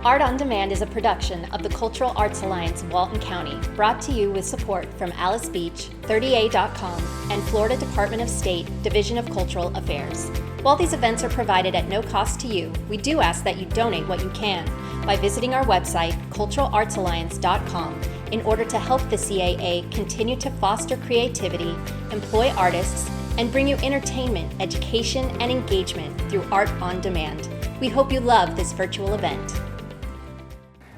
Art on Demand is a production of the Cultural Arts Alliance of Walton County, brought to you with support from Alys Beach, 30A.com, and Florida Department of State, Division of Cultural Affairs. While these events are provided at no cost to you, we do ask that you donate what you can by visiting our website, culturalartsalliance.com, in order to help the CAA continue to foster creativity, employ artists, and bring you entertainment, education, and engagement through Art on Demand. We hope you love this virtual event.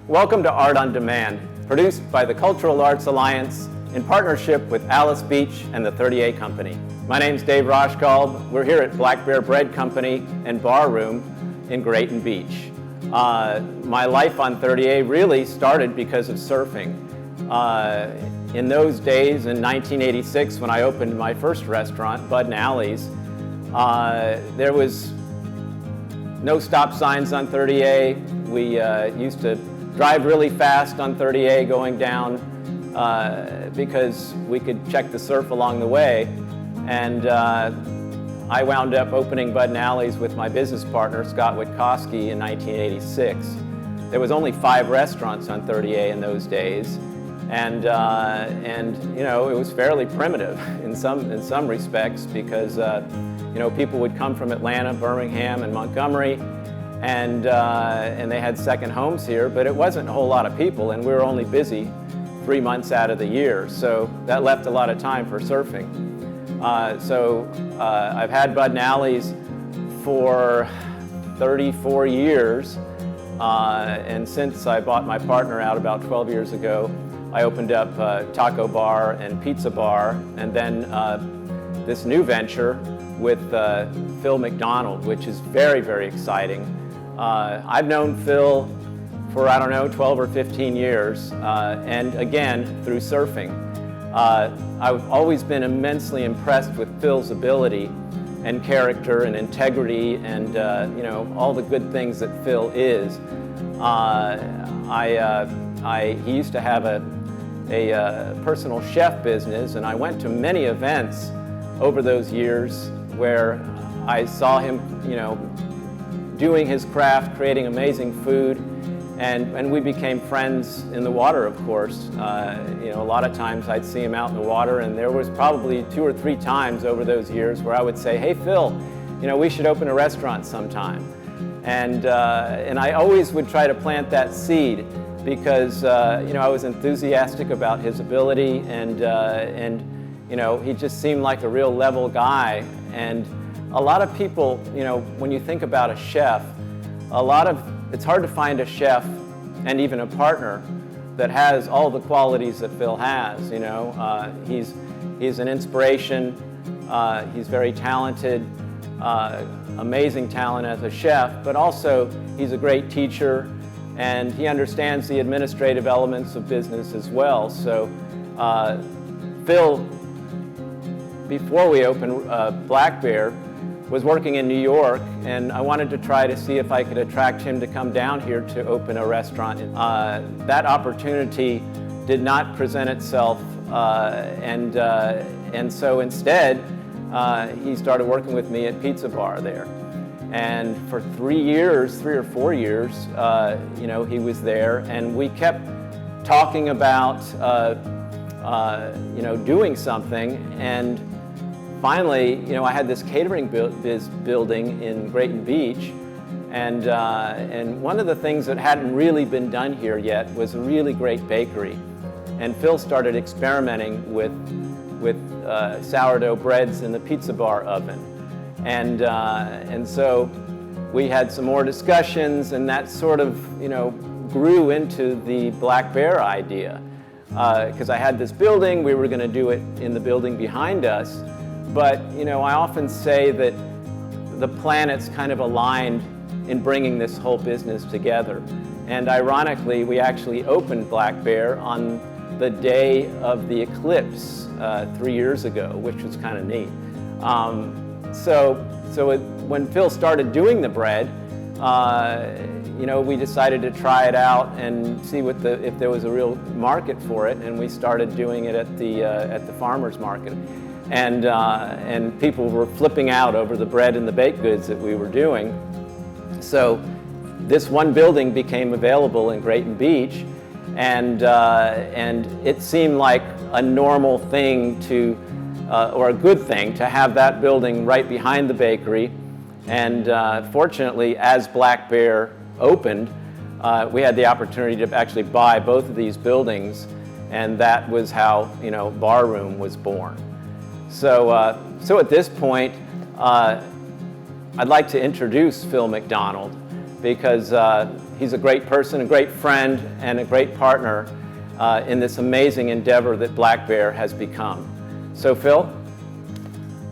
Welcome to Art on Demand, produced by the Cultural Arts Alliance in partnership with Alys Beach and the 30A Company. My name's Dave Rauschkolb. We're here at Black Bear Bread Company and Bar Room in Grayton Beach. My life on 30A really started because of surfing. In those days, in 1986, when I opened my first restaurant, Bud and Alys, there was no stop signs on 30A. We used to drive really fast on 30A going down because we could check the surf along the way. And I wound up opening Bud and Alys with my business partner, Scott Witkowski, in 1986. There was only 5 restaurants on 30A in those days. And you know, it was fairly primitive in some respects because you know, people would come from Atlanta, Birmingham, and Montgomery, and they had second homes here, but it wasn't a whole lot of people, and we were only busy 3 months out of the year, so that left a lot of time for surfing. I've had Bud and Alys for 34 years, and since I bought my partner out about 12 years ago, I opened up a taco bar and pizza bar, and then this new venture with Phil McDonald, which is very, very exciting. I've known Phil for, I don't know, 12 or 15 years, and again, through surfing. I've always been immensely impressed with Phil's ability and character and integrity and you know, all the good things that Phil is. He used to have a personal chef business, and I went to many events over those years where I saw him, you know, doing his craft, creating amazing food, and we became friends in the water, of course. You know, a lot of times I'd see him out in the water, and there was probably 2 or 3 times over those years where I would say, "Hey, Phil, you know, we should open a restaurant sometime." And I always would try to plant that seed because you know, I was enthusiastic about his ability, and you know, he just seemed like a real level guy. And a lot of people, you know, when you think about a chef, it's hard to find a chef and even a partner that has all the qualities that Phil has. You know, he's an inspiration. He's very talented, amazing talent as a chef, but also he's a great teacher, and he understands the administrative elements of business as well. So Phil, before we opened Black Bear, was working in New York, and I wanted to try to see if I could attract him to come down here to open a restaurant. That opportunity did not present itself, and so instead he started working with me at Pizza Bar there. And for 3 or 4 years, you know, he was there, and we kept talking about, you know, doing something. And finally, you know, I had this catering building in Grayton Beach, and one of the things that hadn't really been done here yet was a really great bakery. And Phil started experimenting with sourdough breads in the Pizza Bar oven. And so we had some more discussions, and that sort of, you know, grew into the Black Bear idea. Because I had this building, we were going to do it in the building behind us. But, you know, I often say that the planets kind of aligned in bringing this whole business together. And ironically, we actually opened Black Bear on the day of the eclipse 3 years ago, which was kind of neat. When Phil started doing the bread, you know, we decided to try it out and see if there was a real market for it, and we started doing it at the farmers market. And people were flipping out over the bread and the baked goods that we were doing. So this one building became available in Grayton Beach, and it seemed like a normal thing to, or a good thing, to have that building right behind the bakery. And fortunately, as Black Bear opened, we had the opportunity to actually buy both of these buildings, and that was how, you know, Barroom was born. So, so at this point, I'd like to introduce Phil McDonald, because he's a great person, a great friend, and a great partner in this amazing endeavor that Black Bear has become. So Phil?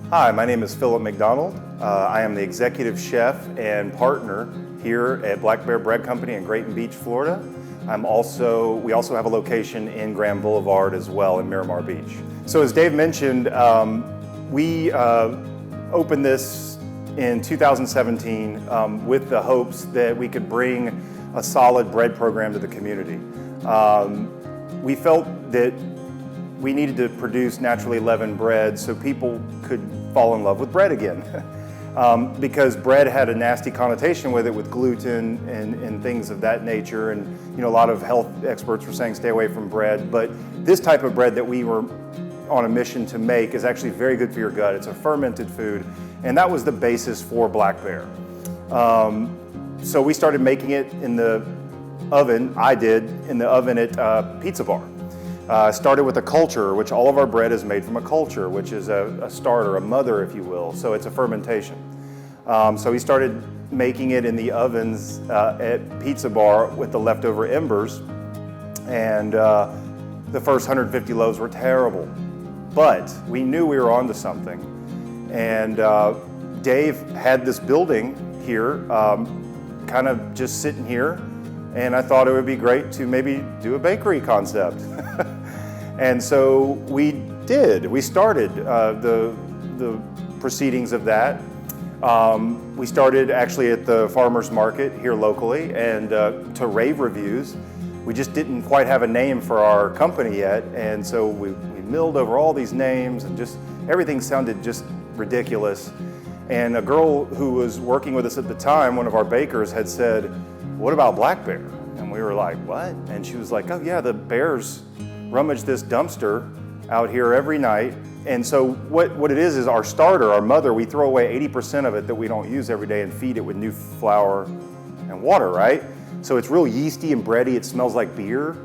Hi, my name is Philip McDonald. I am the executive chef and partner here at Black Bear Bread Company in Grayton Beach, Florida. We also have a location in Grand Boulevard as well in Miramar Beach. So as Dave mentioned, we opened this in 2017 with the hopes that we could bring a solid bread program to the community. We felt that we needed to produce naturally leavened bread so people could fall in love with bread again. Because bread had a nasty connotation with it, with gluten and things of that nature, and you know, a lot of health experts were saying stay away from bread, but this type of bread that we were on a mission to make is actually very good for your gut. It's a fermented food, and that was the basis for Black Bear. So we started making it in the oven. I did in the oven at Pizza Bar. Started with a culture, which all of our bread is made from a culture, which is a starter, a mother, if you will. So it's a fermentation. So we started making it in the ovens at Pizza Bar with the leftover embers, and the first 150 loaves were terrible. But we knew we were onto something. And Dave had this building here, kind of just sitting here, and I thought it would be great to maybe do a bakery concept. And so we did. We started the proceedings of that. We started actually at the farmer's market here locally, and to rave reviews. We just didn't quite have a name for our company yet, and so we milled over all these names, and just everything sounded just ridiculous. And a girl who was working with us at the time, one of our bakers, had said, "What about Black Bear?" And we were like, "What?" And she was like, "Oh yeah, the bears rummage this dumpster out here every night." And so what it is our starter, our mother, we throw away 80% of it that we don't use every day and feed it with new flour and water, right? So it's real yeasty and bready, it smells like beer.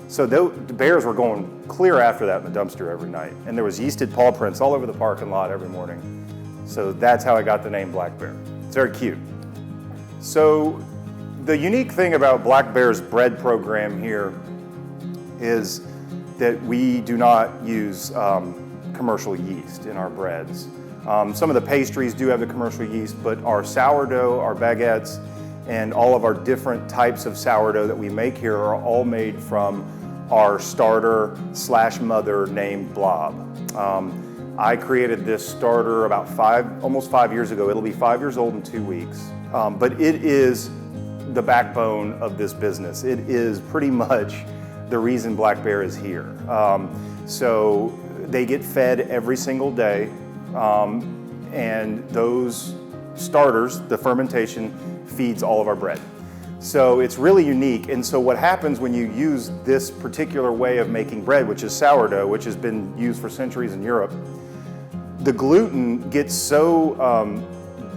So the bears were going clear after that in the dumpster every night. And there was yeasted paw prints all over the parking lot every morning. So that's how I got the name Black Bear. It's very cute. So the unique thing about Black Bear's bread program here is that we do not use commercial yeast in our breads. Some of the pastries do have the commercial yeast, but our sourdough, our baguettes, and all of our different types of sourdough that we make here are all made from our starter / mother named Blob. I created this starter about almost 5 years ago. It'll be 5 years old in 2 weeks. But it is the backbone of this business. It is pretty much the reason Black Bear is here. So they get fed every single day, and those starters, the fermentation, feeds all of our bread. So it's really unique. And so what happens when you use this particular way of making bread, which is sourdough, which has been used for centuries in Europe, the gluten gets so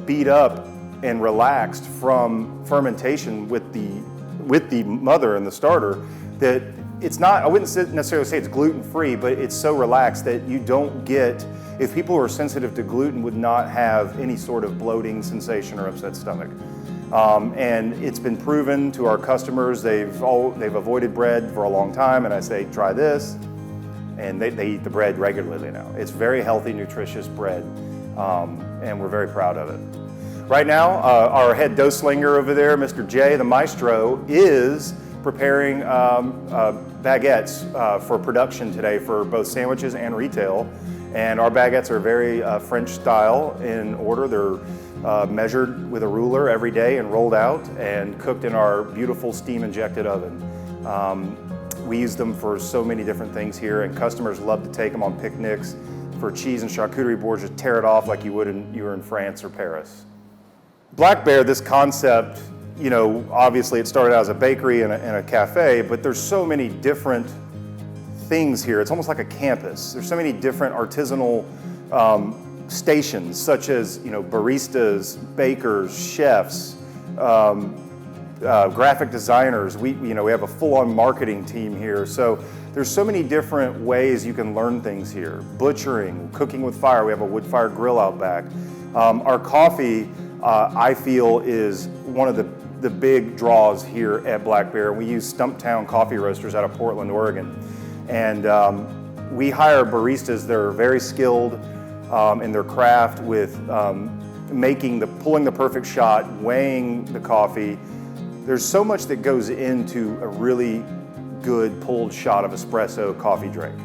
beat up and relaxed from fermentation with the mother and the starter that it's not, I wouldn't necessarily say it's gluten-free, but it's so relaxed that you don't get, if people who are sensitive to gluten would not have any sort of bloating sensation or upset stomach. And it's been proven to our customers, they've avoided bread for a long time, and I say, try this, and they eat the bread regularly now. It's very healthy, nutritious bread, and we're very proud of it. Right now, our head dough slinger over there, Mr. J, the maestro, is preparing baguettes for production today for both sandwiches and retail. And our baguettes are very French style in order. They're measured with a ruler every day and rolled out and cooked in our beautiful steam injected oven. We use them for so many different things here, and customers love to take them on picnics for cheese and charcuterie boards. Just tear it off like you would you were in France or Paris. Black Bear, this concept you know, obviously it started out as a bakery and a cafe, but there's so many different things here. It's almost like a campus. There's so many different artisanal stations, such as, you know, baristas, bakers, chefs, graphic designers. We have a full-on marketing team here. So there's so many different ways you can learn things here. Butchering, cooking with fire. We have a wood-fired grill out back. Our coffee, I feel, is one of the big draws here at Black Bear. We use Stumptown Coffee Roasters out of Portland, Oregon. And we hire baristas that are very skilled in their craft with pulling the perfect shot, weighing the coffee. There's so much that goes into a really good pulled shot of espresso coffee drink.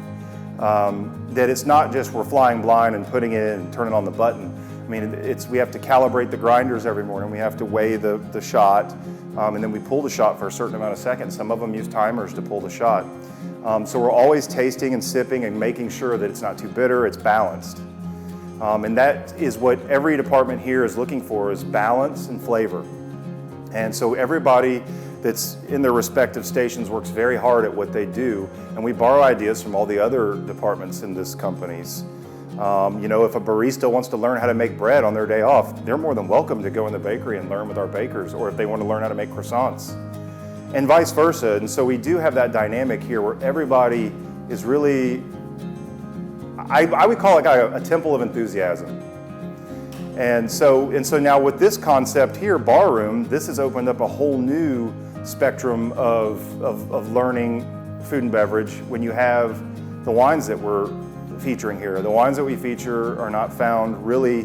That it's not just we're flying blind and putting it in and turning on the button. I mean, we have to calibrate the grinders every morning. We have to weigh the shot, and then we pull the shot for a certain amount of seconds. Some of them use timers to pull the shot. So we're always tasting and sipping and making sure that it's not too bitter, it's balanced. And that is what every department here is looking for, is balance and flavor. And so everybody that's in their respective stations works very hard at what they do, and we borrow ideas from all the other departments in this companies. You know, if a barista wants to learn how to make bread on their day off, they're more than welcome to go in the bakery and learn with our bakers, or if they want to learn how to make croissants, and vice versa. And so we do have that dynamic here where everybody is really, I would call it a temple of enthusiasm. And so now with this concept here, Barroom, this has opened up a whole new spectrum of learning food and beverage when you have the wines that we're featuring here. The wines that we feature are not found really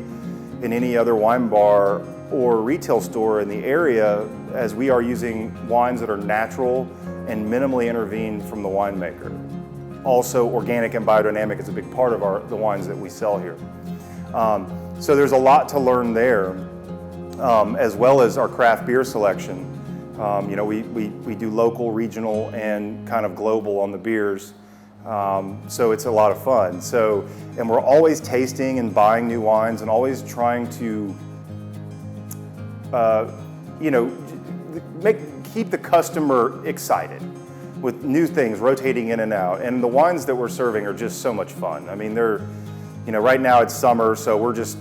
in any other wine bar or retail store in the area, as we are using wines that are natural and minimally intervened from the winemaker. Also, organic and biodynamic is a big part of the wines that we sell here. So there's a lot to learn there, as well as our craft beer selection. You know, we do local, regional, and kind of global on the beers. So it's a lot of fun. And we're always tasting and buying new wines and always trying to, you know, keep the customer excited with new things rotating in and out. And the wines that we're serving are just so much fun. I mean, you know, right now it's summer, so we're just,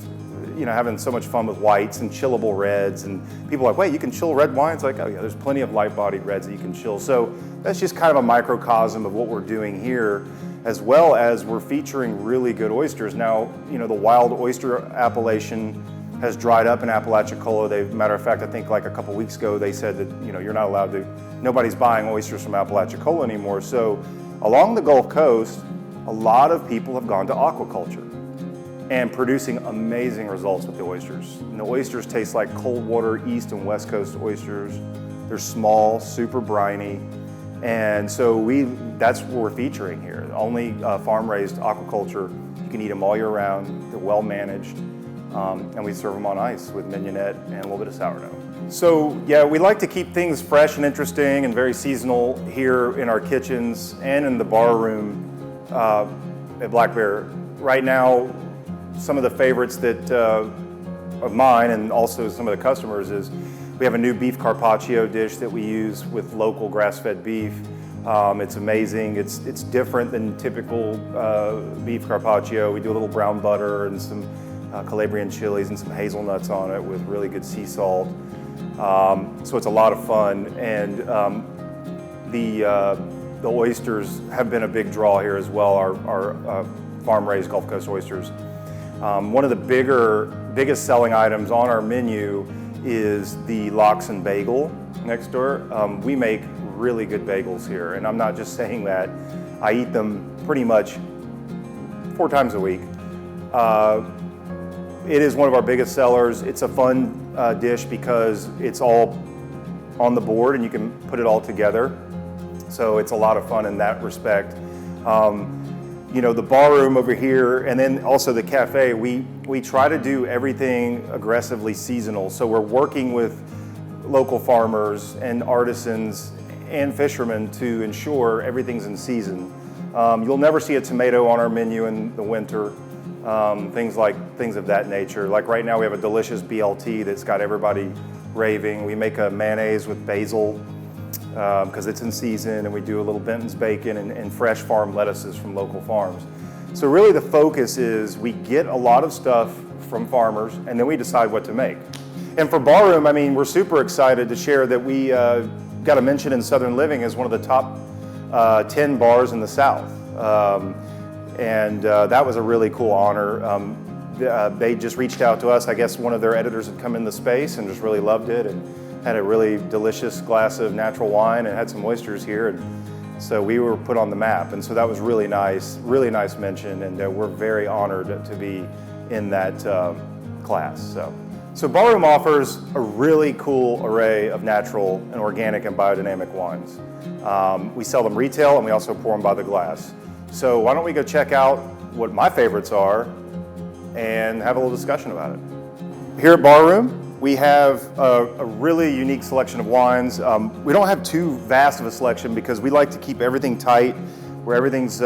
you know, having so much fun with whites and chillable reds. And people are like, wait, you can chill red wines? Like, oh yeah, there's plenty of light-bodied reds that you can chill. So that's just kind of a microcosm of what we're doing here, as well as we're featuring really good oysters. Now, you know, the wild oyster appellation has dried up in Apalachicola. Matter of fact, I think like a couple weeks ago, they said that, you know, you're not allowed to, nobody's buying oysters from Apalachicola anymore. So along the Gulf Coast, a lot of people have gone to aquaculture and producing amazing results with the oysters. And the oysters taste like cold water East and West Coast oysters. They're small, super briny. And so that's what we're featuring here. Only farm-raised aquaculture. You can eat them all year round. They're well managed. And we serve them on ice with mignonette and a little bit of sourdough. So yeah, we like to keep things fresh and interesting and very seasonal here in our kitchens and in the bar room at Black Bear. Right now, some of the favorites that of mine and also some of the customers is we have a new beef carpaccio dish that we use with local grass-fed beef. It's amazing. It's different than typical beef carpaccio. We do a little brown butter and some Calabrian chilies and some hazelnuts on it with really good sea salt. So it's a lot of fun. And the oysters have been a big draw here as well, our farm-raised Gulf Coast oysters. One of the biggest selling items on our menu is the Lox and Bagel next door. We make really good bagels here, and I'm not just saying that. I eat them pretty much 4 times a week. It is one of our biggest sellers. It's a fun dish because it's all on the board and you can put it all together. So it's a lot of fun in that respect. You know, the bar room over here and then also the cafe, we try to do everything aggressively seasonal. So we're working with local farmers and artisans and fishermen to ensure everything's in season. You'll never see a tomato on our menu in the winter. Things of that nature. Like right now we have a delicious BLT that's got everybody raving. We make a mayonnaise with basil because it's in season, and we do a little Benton's bacon and fresh farm lettuces from local farms. So really the focus is we get a lot of stuff from farmers, and then we decide what to make. And for Barroom, I mean, we're super excited to share that we got a mention in Southern Living as one of the top 10 bars in the South. That was a really cool honor. They just reached out to us. I guess one of their editors had come in the space and just really loved it and had a really delicious glass of natural wine and had some oysters here. And so we were put on the map. And so that was really nice mention. And we're very honored to be in that class. So Barroom offers a really cool array of natural and organic and biodynamic wines. We sell them retail, and we also pour them by the glass. So why don't we go check out what my favorites are and have a little discussion about it. Here at Barroom, we have a really unique selection of wines. We don't have too vast of a selection because we like to keep everything tight, where everything's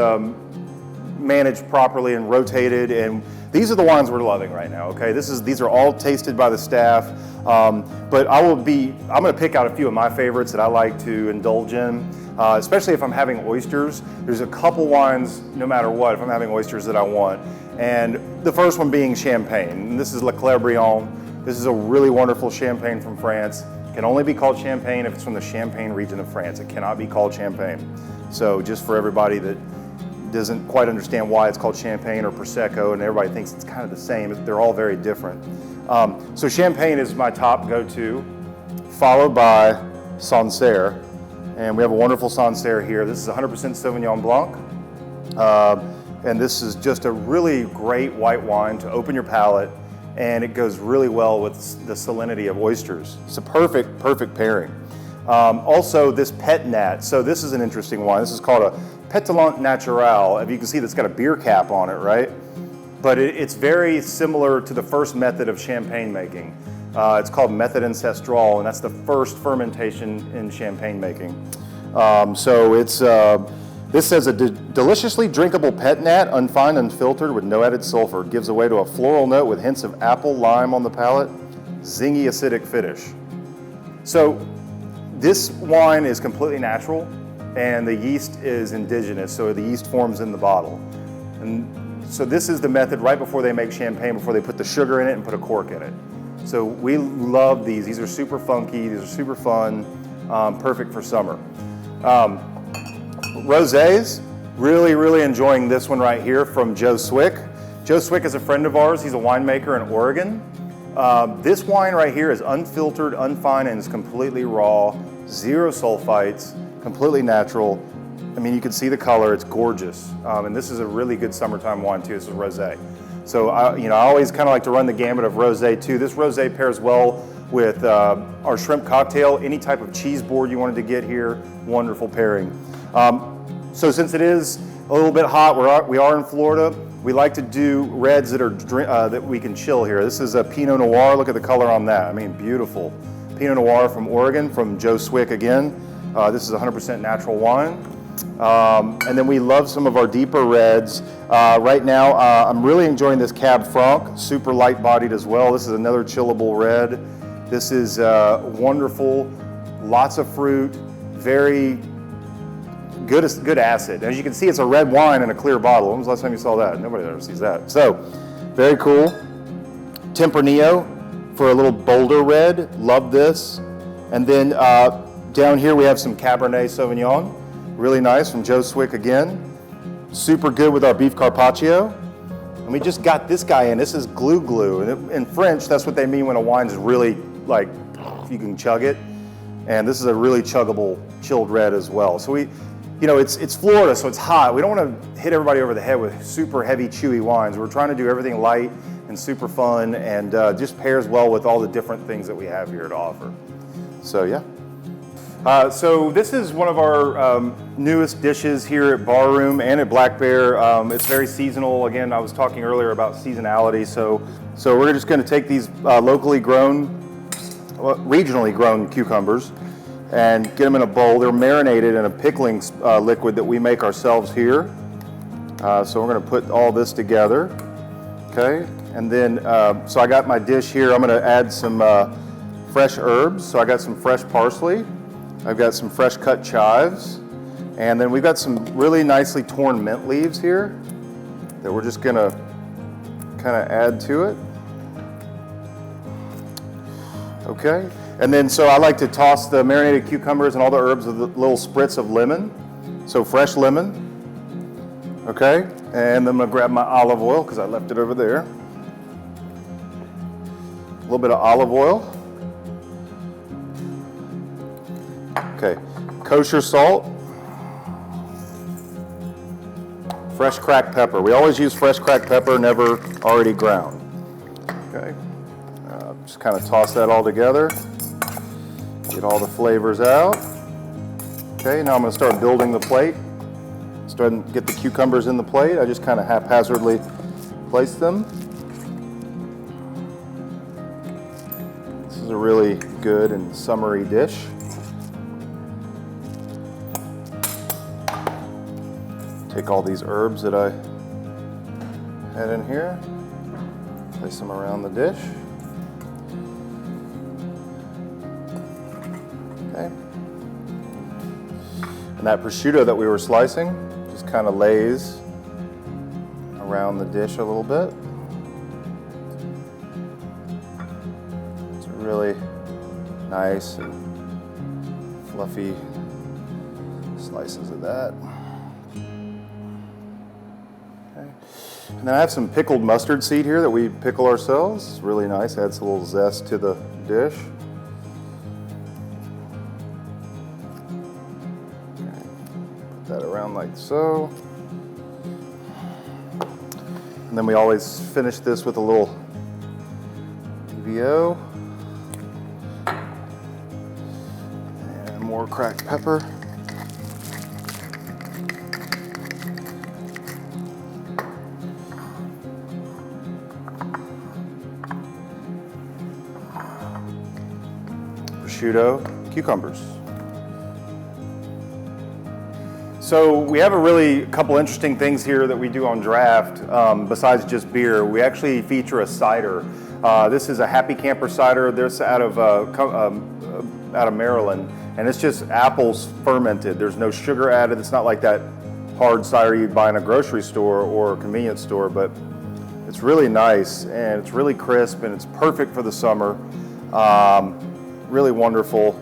managed properly and rotated. And these are the wines we're loving right now, okay? These are all tasted by the staff. But I'm gonna pick out a few of my favorites that I like to indulge in, especially if I'm having oysters. There's a couple wines, no matter what, if I'm having oysters that I want. And the first one being champagne. And this is Le Clair Briand. This is a really wonderful champagne from France. It can only be called champagne if it's from the Champagne region of France. It cannot be called champagne. So just for everybody that doesn't quite understand why it's called champagne or Prosecco, and everybody thinks it's kind of the same, they're all very different. So champagne is my top go-to, followed by Sancerre. And we have a wonderful Sancerre here. This is 100% Sauvignon Blanc. And this is just a really great white wine to open your palate, and it goes really well with the salinity of oysters. It's a perfect pairing. Also this Pet Nat. So this is an interesting wine. This is called a Pétillant Naturel. If you can see, that's got a beer cap on it, right? But it's very similar to the first method of champagne making. It's called method ancestral, and that's the first fermentation in champagne making. This says a deliciously drinkable pet nat, unfined, unfiltered, with no added sulfur. It gives away to a floral note with hints of apple, lime on the palate, zingy acidic finish. So this wine is completely natural, and the yeast is indigenous, so the yeast forms in the bottle. And so this is the method right before they make champagne, before they put the sugar in it and put a cork in it. So we love these. These are super funky, these are super fun, perfect for summer. Rosés, really enjoying this one right here from Joe Swick. Joe Swick is a friend of ours. He's a winemaker in Oregon. This wine right here is unfiltered, unfined, and is completely raw, zero sulfites, completely natural. I mean, you can see the color, it's gorgeous. And this is a really good summertime wine too. This is rosé. So I always kind of like to run the gamut of rosé too. This rosé pairs well with our shrimp cocktail, any type of cheese board you wanted to get here, wonderful pairing. So since it is a little bit hot, we are in Florida, we like to do reds that are that we can chill here. This is a Pinot Noir. Look at the color on that. I mean, beautiful. Pinot Noir from Oregon, from Joe Swick again. This is 100% natural wine. And then we love some of our deeper reds. Right now, I'm really enjoying this Cab Franc, super light bodied as well. This is another chillable red. This is wonderful, lots of fruit, very good acid. As you can see, it's a red wine in a clear bottle. When was the last time you saw that? Nobody ever sees that. So, very cool. Tempranillo for a little bolder red. Love this. And then down here we have some Cabernet Sauvignon. Really nice from Joe Swick again. Super good with our beef carpaccio. And we just got this guy in. This is glue. And in French, that's what they mean when a wine is really like, you can chug it. And this is a really chuggable chilled red as well. So it's Florida, so it's hot. We don't want to hit everybody over the head with super heavy, chewy wines. We're trying to do everything light and super fun, and just pairs well with all the different things that we have here to offer. So yeah. So this is one of our newest dishes here at Barroom and at Black Bear. It's very seasonal. Again, I was talking earlier about seasonality. So we're just going to take these regionally grown cucumbers and get them in a bowl. They're marinated in a pickling liquid that we make ourselves here. So we're going to put all this together. Okay, and then so I got my dish here. I'm going to add some fresh herbs. So I got some fresh parsley. I've got some fresh cut chives. And then we've got some really nicely torn mint leaves here that we're just gonna kind of add to it. Okay, and then so I like to toss the marinated cucumbers and all the herbs with a little spritz of lemon. So fresh lemon. Okay, and then I'm gonna grab my olive oil because I left it over there. A little bit of olive oil. Okay, kosher salt. Fresh cracked pepper. We always use fresh cracked pepper, never already ground. Okay, just kind of toss that all together. Get all the flavors out. Okay, now I'm going to start building the plate. Start and get the cucumbers in the plate. I just kind of haphazardly place them. This is a really good and summery dish. Take all these herbs that I had in here, place them around the dish. Okay. And that prosciutto that we were slicing just kind of lays around the dish a little bit. It's really nice and fluffy slices of that. And then I have some pickled mustard seed here that we pickle ourselves. It's really nice, adds a little zest to the dish. Okay. Put that around like so. And then we always finish this with a little EVO. And more cracked pepper. Prosciutto, cucumbers. So we have a really couple interesting things here that we do on draft besides just beer. We actually feature a cider. This is a Happy Camper cider. This out of Maryland, and it's just apples fermented. There's no sugar added. It's not like that hard cider you'd buy in a grocery store or a convenience store, but it's really nice and it's really crisp and it's perfect for the summer. Really wonderful,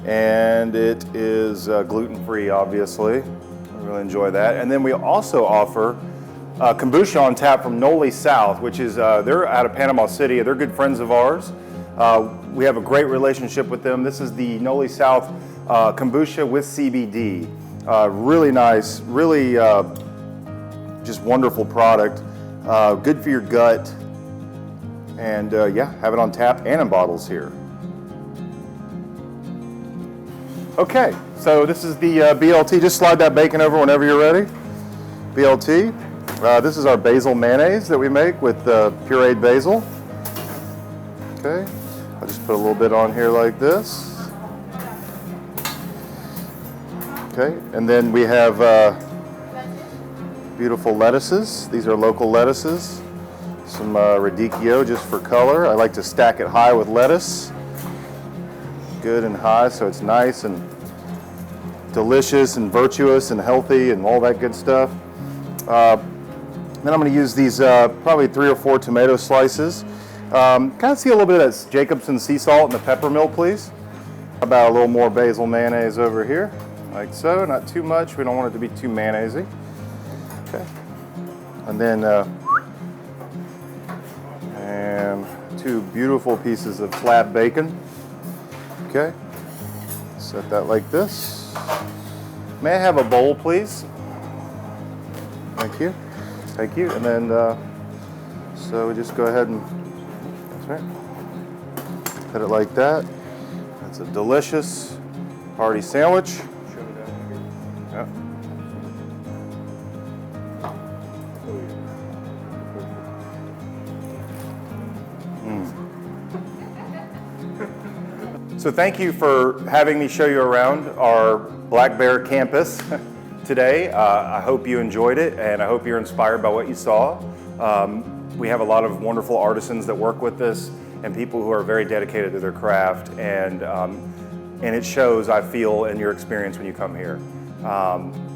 and it is gluten-free, obviously. I really enjoy that. And then we also offer Kombucha on tap from Noli South, which is, they're out of Panama City. They're good friends of ours. We have a great relationship with them. This is the Noli South Kombucha with CBD. Really nice, really just wonderful product. Good for your gut. And yeah, have it on tap and in bottles here. Okay, so this is the BLT. Just slide that bacon over whenever you're ready. BLT. This is our basil mayonnaise that we make with pureed basil. Okay, I'll just put a little bit on here like this. Okay, and then we have beautiful lettuces. These are local lettuces. Some radicchio just for color. I like to stack it high with lettuce. Good and high, so it's nice and delicious and virtuous and healthy and all that good stuff. Then I'm going to use these probably 3 or 4 tomato slices. Kind of see a little bit of that Jacobson sea salt and the pepper mill, please. About a little more basil mayonnaise over here, like so. Not too much. We don't want it to be too mayonnaisey. Okay. And then and 2 beautiful pieces of flat bacon. Okay. Set that like this. May I have a bowl, please? Thank you. Thank you. And then, so we just go ahead and, that's right. Put it like that. That's a delicious hearty sandwich. Yep. So thank you for having me show you around our Black Bear campus today. I hope you enjoyed it, and I hope you're inspired by what you saw. We have a lot of wonderful artisans that work with us and people who are very dedicated to their craft, and it shows, I feel, in your experience when you come here.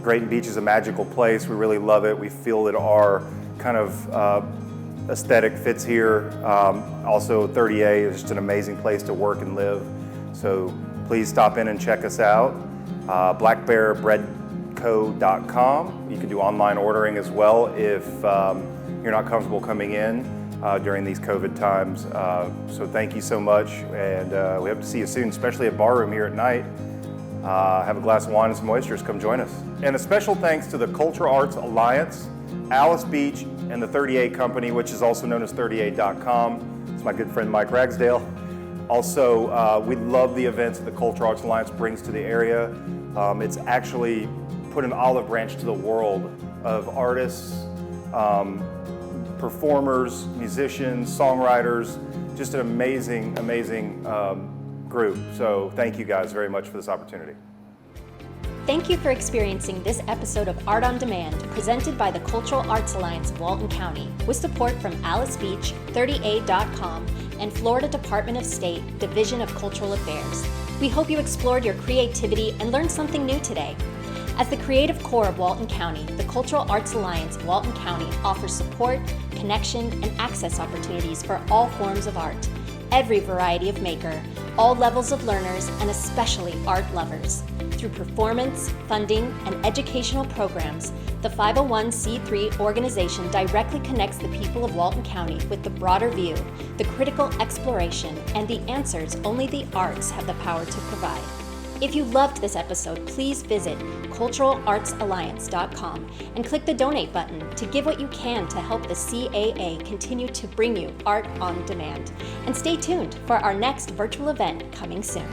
Grayton Beach is a magical place. We really love it. We feel that our kind of aesthetic fits here. Also, 30A is just an amazing place to work and live. So please stop in and check us out. blackbearbreadco.com. You can do online ordering as well if you're not comfortable coming in during these COVID times. So thank you so much, and we hope to see you soon, especially at Barroom here at night. Have a glass of wine and some oysters. Come join us. And a special thanks to the Cultural Arts Alliance, Alys Beach, and the 30A Company, which is also known as 30A.com. It's my good friend Mike Ragsdale. Also, we love the events that the Cultural Arts Alliance brings to the area. It's actually put an olive branch to the world of artists, performers, musicians, songwriters, just an amazing, amazing group. So thank you guys very much for this opportunity. Thank you for experiencing this episode of Art on Demand, presented by the Cultural Arts Alliance of Walton County, with support from Alys Beach, 30A.com, and Florida Department of State, Division of Cultural Affairs. We hope you explored your creativity and learned something new today. As the creative core of Walton County, the Cultural Arts Alliance of Walton County offers support, connection, and access opportunities for all forms of art, every variety of maker, all levels of learners, and especially art lovers. Through performance, funding, and educational programs, the 501c3 organization directly connects the people of Walton County with the broader view, the critical exploration, and the answers only the arts have the power to provide. If you loved this episode, please visit culturalartsalliance.com and click the donate button to give what you can to help the CAA continue to bring you art on demand. And stay tuned for our next virtual event coming soon.